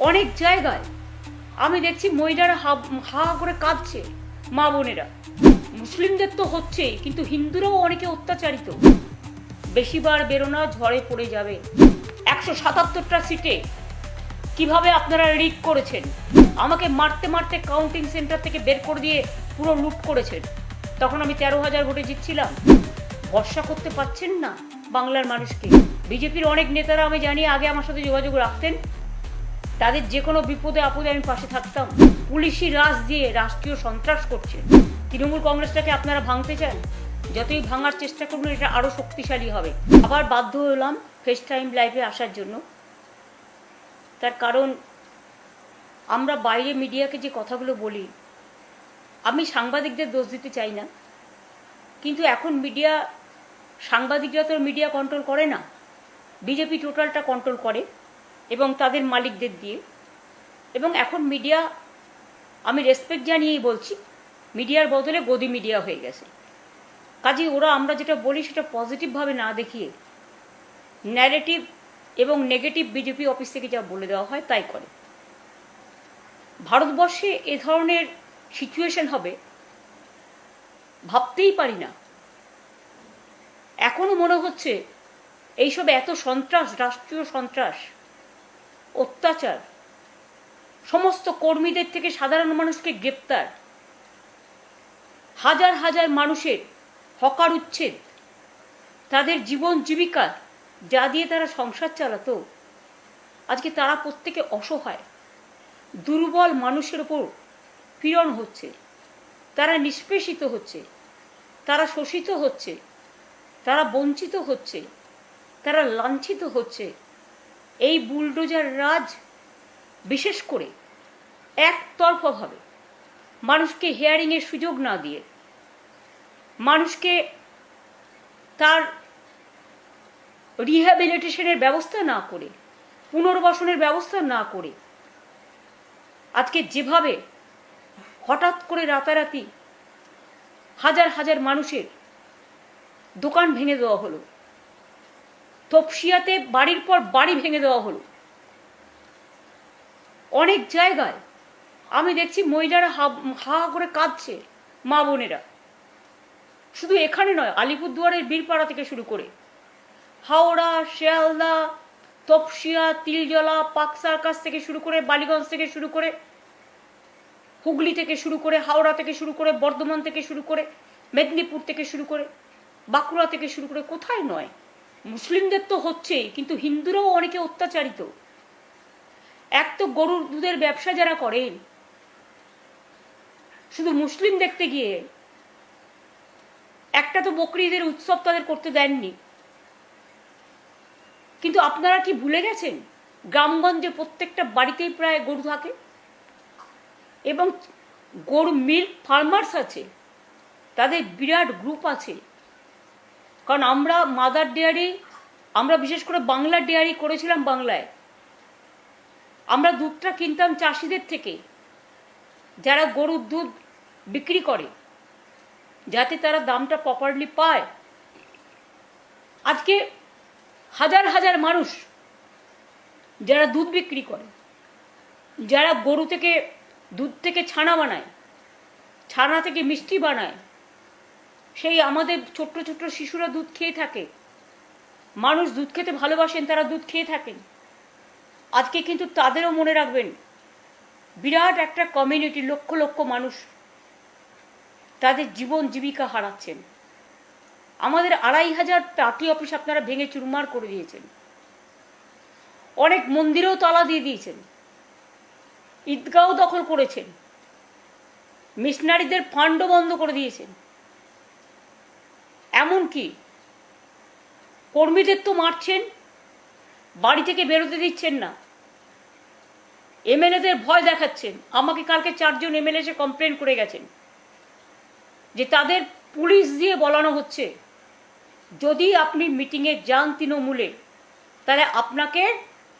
অনেক জায়গায় আমি দেখছি মহিলারা হা করে কাঁদছে, মা বোনেরা। মুসলিমদের তো হচ্ছেই, কিন্তু হিন্দুরাও অনেকে অত্যাচারিত। বেশিবার বেরোনা, ঝড়ে পড়ে যাবে। 177টা সিটে কিভাবে আপনারা রিগ করেছেন, আমাকে মারতে মারতে কাউন্টিং সেন্টার থেকে বের করে দিয়ে পুরো লুট করেছেন। তখন আমি 13,000 ভোটে জিতছিলাম। ভরসা করতে পারছেন না বাংলার মানুষকে। বিজেপির অনেক নেতারা আমি জানি আগে আমার সাথে যোগাযোগ রাখতেন, তাদের যে কোনো বিপদে আপদে আমি পাশে থাকতাম। পুলিশি রাজ দিয়ে রাষ্ট্রীয় সন্ত্রাস করছে। তৃণমূল কংগ্রেসটাকে আপনারা ভাঙতে চান, যতই ভাঙার চেষ্টা করুন এটা আরও শক্তিশালী হবে। আবার বাধ্য হলাম ফেস টাইম লাইভে আসার জন্য। তার কারণ আমরা বাইরে মিডিয়াকে যে কথাগুলো বলি, আমি সাংবাদিকদের দোষ দিতে চাই না, কিন্তু এখন মিডিয়া, সাংবাদিকরা তো মিডিয়া কন্ট্রোল করে না, বিজেপি টোটালটা কন্ট্রোল করে এবং তাদের মালিকদের দিয়ে। এবং এখন মিডিয়া, আমি রেসপেক্ট জানিয়েই বলছি, মিডিয়ার বদলে গদি মিডিয়া হয়ে গেছে। কাজেই ওরা আমরা যেটা বলি সেটা পজিটিভভাবে না দেখিয়ে ন্যারেটিভ এবং নেগেটিভ বিজেপি অফিস থেকে যা বলে দেওয়া হয় তাই করে। ভারতবর্ষে এ ধরনের সিচুয়েশন হবে ভাবতেই পারি না। এখনও মনে হচ্ছে এইসব এত সন্ত্রাস, রাষ্ট্রীয় সন্ত্রাস, অত্যাচার, সমস্ত কর্মীদের থেকে সাধারণ মানুষকে গ্রেপ্তার, হাজার হাজার মানুষের হকার উচ্ছেদ, তাদের জীবন জীবিকা যা দিয়ে তারা সংসার চালাতো, আজকে তারা প্রত্যেকে অসহায়, দুর্বল মানুষের ওপর পীড়ন হচ্ছে, তারা নিষ্পেষিত হচ্ছে, তারা শোষিত হচ্ছে, তারা বঞ্চিত হচ্ছে, তারা লাঞ্ছিত হচ্ছে। এই বুলডোজার রাজ বিশেষ করে একতরফাভাবে মানুষকে হিয়ারিংয়ের সুযোগ না দিয়ে, মানুষকে তার রিহ্যাবিলিটেশনের ব্যবস্থা না করে, পুনর্বাসনের ব্যবস্থা না করে, আজকে যেভাবে হঠাৎ করে রাতারাতি হাজার হাজার মানুষের দোকান ভেঙে দেওয়া হলো, তপসিয়াতে বাড়ির পর বাড়ি ভেঙে দেওয়া হলো। অনেক জায়গায় আমি দেখছি মহিলারা হা করে কাঁদছে, মা বোনেরা। শুধু এখানে নয়, আলিপুরদুয়ারের বীরপাড়া থেকে শুরু করে হাওড়া, শিয়ালদা, তপসিয়া, তিলজলা, পাক সার্কাস থেকে শুরু করে, বালিগঞ্জ থেকে শুরু করে, হুগলি থেকে শুরু করে, হাওড়া থেকে শুরু করে, বর্ধমান থেকে শুরু করে, মেদিনীপুর থেকে শুরু করে, বাঁকুড়া থেকে শুরু করে, কোথায় নয়। মুসলিমদের তো হচ্ছেই, কিন্তু হিন্দুরাও অনেকে অত্যাচারিত। এক তো গরুর দুধের ব্যবসা যারা করেন, শুধু মুসলিম দেখতে গিয়ে একটা তো বকরি ঈদের উৎসব তাদের করতে দেননি। কিন্তু আপনারা কি ভুলে গেছেন গ্রামগঞ্জে প্রত্যেকটা বাড়িতেই প্রায় গরু থাকে এবং গরু মিল্ক ফার্মার্স আছে, তাদের বিরাট গ্রুপ আছে। কারণ আমরা মাদার ডেয়ারি, আমরা বিশেষ করে বাংলা ডেয়ারি করেছিলাম বাংলায়। আমরা দুধটা কিনতাম চাষিদের থেকে, যারা গরুর দুধ বিক্রি করে, যাতে তারা দামটা প্রপারলি পায়। আজকে হাজার হাজার মানুষ যারা দুধ বিক্রি করে, যারা গরু থেকে দুধ থেকে ছানা বানায়, ছানা থেকে মিষ্টি বানায়, সেই আমাদের ছোট্ট ছোট্ট শিশুরা দুধ খেয়ে থাকে। মানুষ দুধ খেতে ভালোবাসেন, তারা দুধ খেয়ে থাকেন। আজকে কিন্তু তাদেরও মনে রাখবেন, বিরাট একটা কমিউনিটি, লক্ষ লক্ষ মানুষ তাদের জীবন জীবিকা হারাচ্ছেন। আমাদের 2,500 পার্টি অফিস আপনারা ভেঙে চুরমার করে দিয়েছেন। অনেক মন্দিরেও তালা দিয়ে দিয়েছেন, ঈদগাহ দখল করেছেন, মিশনারিদের ফান্ডও বন্ধ করে দিয়েছেন। এমনকি কর্মীদের তো মারছেন, বাড়ি থেকে বেরোতে দিচ্ছেন না, এমএলএদের ভয় দেখাচ্ছেন। আমাকে কালকে 4 জন এমএলএ এসে কমপ্লেন করে গেছেন যে তাদের পুলিশ দিয়ে বলানো হচ্ছে, যদি আপনি মিটিংয়ে যান তৃণমূলে, তাহলে আপনাকে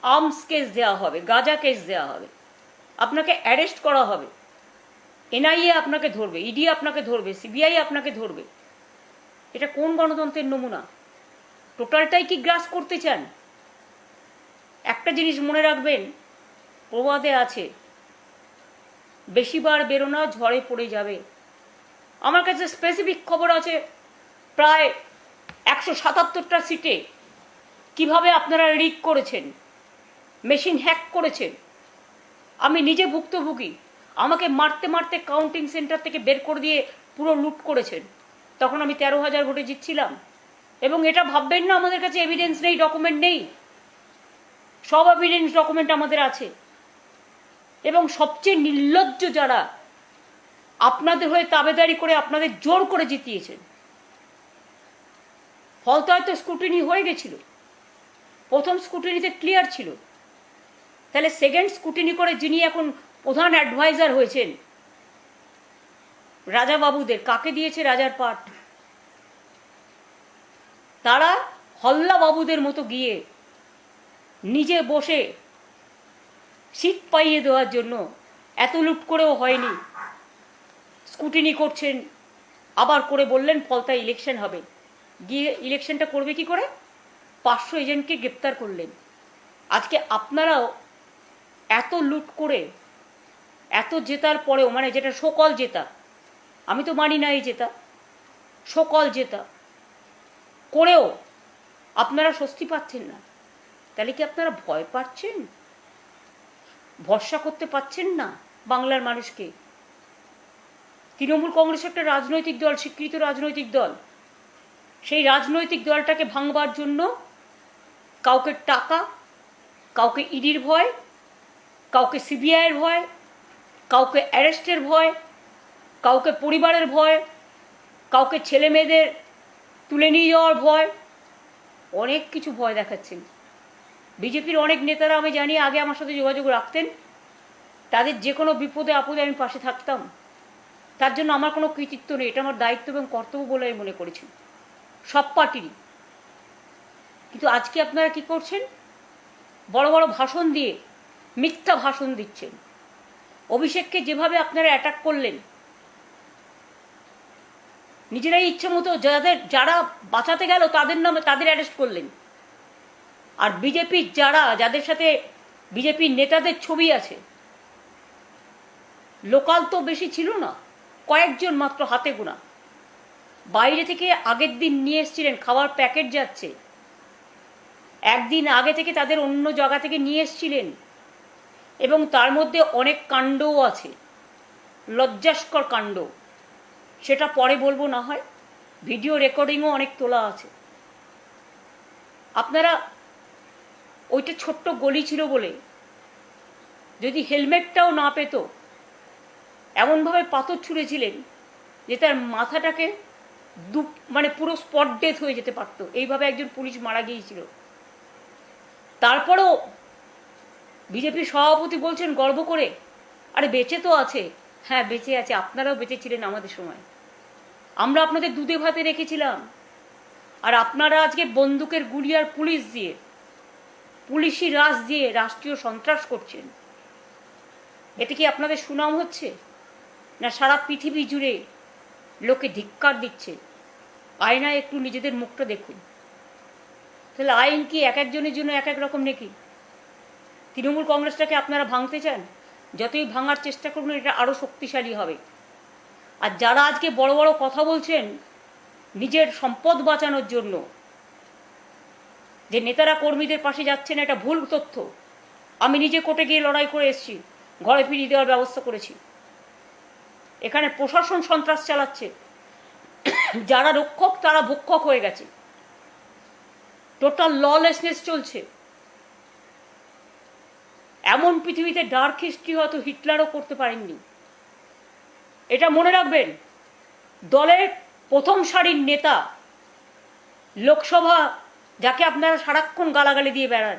আর্মস কেস দেওয়া হবে, গাঁজা কেস দেওয়া হবে, আপনাকে অ্যারেস্ট করা হবে, এনআইএ আপনাকে ধরবে, ইডি আপনাকে ধরবে, সিবিআই আপনাকে ধরবে। এটা কোন গণতন্ত্রের নমুনা? টোটালটাই কি গ্রাস করতে চান? একটা জিনিস মনে রাখবেন, প্রবাদে আছে, বেশিবার বেরোনা ঝড়ে পড়ে যাবে। আমার কাছে স্পেসিফিক খবর আছে, প্রায় 177টা সিটে কিভাবে আপনারা রিগ করেছেন, মেশিন হ্যাক করেছেন। আমি নিজে ভুক্তভোগী। আমাকে মারতে মারতে কাউন্টিং সেন্টার থেকে বের করে দিয়ে পুরো লুট করেছেন। তখন আমি 13,000 ভোটে জিতছিলাম। এবং এটা ভাববেন না আমাদের কাছে এভিডেন্স নেই, ডকুমেন্ট নেই। সব এভিডেন্স ডকুমেন্ট আমাদের আছে। এবং সবচেয়ে নির্লজ্জ যারা আপনাদের হয়ে তাবেদারি করে আপনাদের জোর করে জিতিয়েছেন। ফলতো হয়তো স্ক্রুটিনি হয়ে গেছিল, প্রথম স্ক্রুটিনিতে ক্লিয়ার ছিল, তাহলে সেকেন্ড স্ক্রুটিনি করে যিনি এখন প্রধান অ্যাডভাইজার হয়েছেন রাজা বাবুদের, কাকে দিয়েছে রাজার পাট? তারা হল্লা বাবুদের মতো গিয়ে নিজে বসে সিট পাইয়ে দেওয়ার জন্য এত লুট করেও হয়নি, স্ক্রুটিনি করছেন, আবার করে বললেন ফলতায় ইলেকশন হবে। গিয়ে ইলেকশনটা করবে কি করে? 500 এজেন্টকে গ্রেপ্তার করলেন। আজকে আপনারাও এত লুট করে এত জেতার পরেও, মানে যেটা সকল জেতা, আমি তো মানি না এই জেতা, সকল জেতা করেও আপনারা স্বস্তি পাচ্ছেন না। তাহলে কি আপনারা ভয় পাচ্ছেন? ভরসা করতে পাচ্ছেন না বাংলার মানুষকে? তৃণমূল কংগ্রেস একটা রাজনৈতিক দল, স্বীকৃত রাজনৈতিক দল। সেই রাজনৈতিক দলটাকে ভাঙবার জন্য কাউকে টাকা, কাউকে ইডির ভয়, কাউকে সিবিআইয়ের ভয়, কাউকে অ্যারেস্টের ভয়, কাউকে পরিবারের ভয়, কাউকে ছেলে মেয়েদের তুলে নিয়ে যাওয়ার ভয়, অনেক কিছু ভয় দেখাচ্ছেন। বিজেপির অনেক নেতারা আমি জানি আগে আমার সাথে যোগাযোগ রাখতেন, তাদের যে কোনো বিপদে আপদে আমি পাশে থাকতাম। তার জন্য আমার কোনো কৃতিত্ব নেই, এটা আমার দায়িত্ব এবং কর্তব্য বলে আমি মনে করেছি, সব পার্টিরই। কিন্তু আজকে আপনারা কি করছেন? বড় বড় ভাষণ দিয়ে মিথ্যা ভাষণ দিচ্ছেন। অভিষেককে যেভাবে আপনারা অ্যাটাক করলেন, নিজেরাই ইচ্ছে মতো যারা বাঁচাতে গেল তাদের নামে তাদের অ্যারেস্ট করলেন। আর বিজেপির যাদের সাথে বিজেপির নেতাদের ছবি আছে, লোকাল তো বেশি ছিল না, কয়েকজন মাত্র হাতে গোনা, বাইরে থেকে আগের দিন নিয়ে এসেছিলেন, খাবার প্যাকেট যাচ্ছে, একদিন আগে থেকে তাদের অন্য জায়গা থেকে নিয়ে এসেছিলেন। এবং তার মধ্যে অনেক কাণ্ডও আছে, লজ্জাস্কর কাণ্ড, সেটা পরে বলবো না হয়, ভিডিও রেকর্ডিংও অনেক তোলা আছে। আপনারা ওইটা ছোট্ট গলি ছিল বলে যদি হেলমেটটাও না পেত, এমনভাবে পাথর ছুঁড়েছিলেন যে তার মাথাটাকে মানে পুরো স্পট ডেথ হয়ে যেতে পারতো। এইভাবে একজন পুলিশ মারা গিয়েছিল। তারপরেও বিজেপির সভাপতি বলছেন গর্ব করে, আরে বেঁচে তো আছে। হ্যাঁ বেঁচে আছে, আপনারাও বেঁচে ছিলেন আমাদের সময়, আমরা আপনাদের দুধে ভাতে রেখেছিলাম। আর আপনারা আজকে বন্দুকের গুলি আর পুলিশ দিয়ে, পুলিশি রাজ দিয়ে রাষ্ট্রীয় সন্ত্রাস করছেন। এতে কি আপনাদের সুনাম হচ্ছে? না সারা পৃথিবী জুড়ে লোকে ধিক্কার দিচ্ছে? আয়নায় একটু নিজেদের মুখটা দেখুন। তাহলে আইন কি এক একজনের জন্য এক এক রকম নাকি? তৃণমূল কংগ্রেসটাকে আপনারা ভাঙতে চান, যতই ভাঙার চেষ্টা করুন এটা আরও শক্তিশালী হবে। আর যারা আজকে বড় বড় কথা বলছেন নিজের সম্পদ বাঁচানোর জন্য, যে নেতারা কর্মীদের পাশে যাচ্ছেন, এটা ভুল তথ্য। আমি নিজে কোর্টে গিয়ে লড়াই করে এসেছি, ঘরে ফিরিয়ে দেওয়ার ব্যবস্থা করেছি। এখানে প্রশাসন সন্ত্রাস চালাচ্ছে, যারা রক্ষক তারা ভক্ষক হয়ে গেছে, টোটাল ললেসনেস চলছে। এমন পৃথিবীতে ডার্ক হিস্ট্রি হয়তো হিটলারও করতে পারেননি। এটা মনে রাখবেন। দলের প্রথম সারির নেতা, লোকসভা যাকে আপনারা সারাক্ষণ গালাগালি দিয়ে বেড়ান,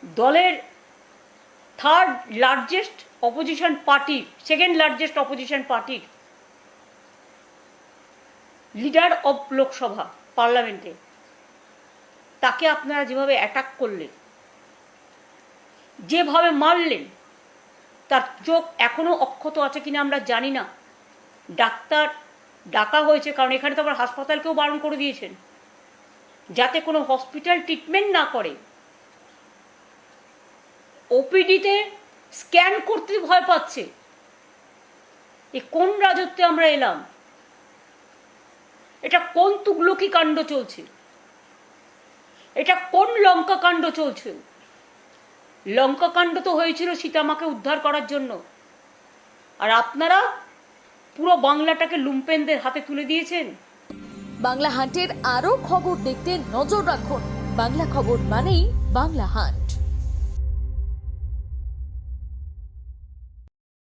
দলের থার্ড লার্জেস্ট অপোজিশন পার্টির, সেকেন্ড লার্জেস্ট অপোজিশন পার্টির লিডার অব লোকসভা পার্লামেন্টে, তাকে আপনারা যেভাবে অ্যাটাক করলেন, যেভাবে মারলেন, তার চোখ এখনো অক্ষত আছে কিনা আমরা জানি না। ডাক্তার ডাকা হয়েছে, কারণ এখানে তো আবার হাসপাতালকেও বারণ করে দিয়েছেন যাতে কোনো হসপিটাল ট্রিটমেন্ট না করে। ওপিডিতে স্ক্যান করতে ভয় পাচ্ছে। এ কোন রাজত্বে আমরা এলাম? এটা কোন তুগলকি কাণ্ড চলছে? এটা কোন লঙ্কা কাণ্ড চলছে? লঙ্কা কাণ্ড তো হয়েছিল সীতামাকে উদ্ধার করার জন্য, আর আপনারা পুরো বাংলাটাকে লুম্পেনদের হাতে তুলে দিয়েছেন। বাংলা হান্টের আরও খবর দেখতে নজর রাখুন। বাংলা খবর মানেই বাংলা হান্ট।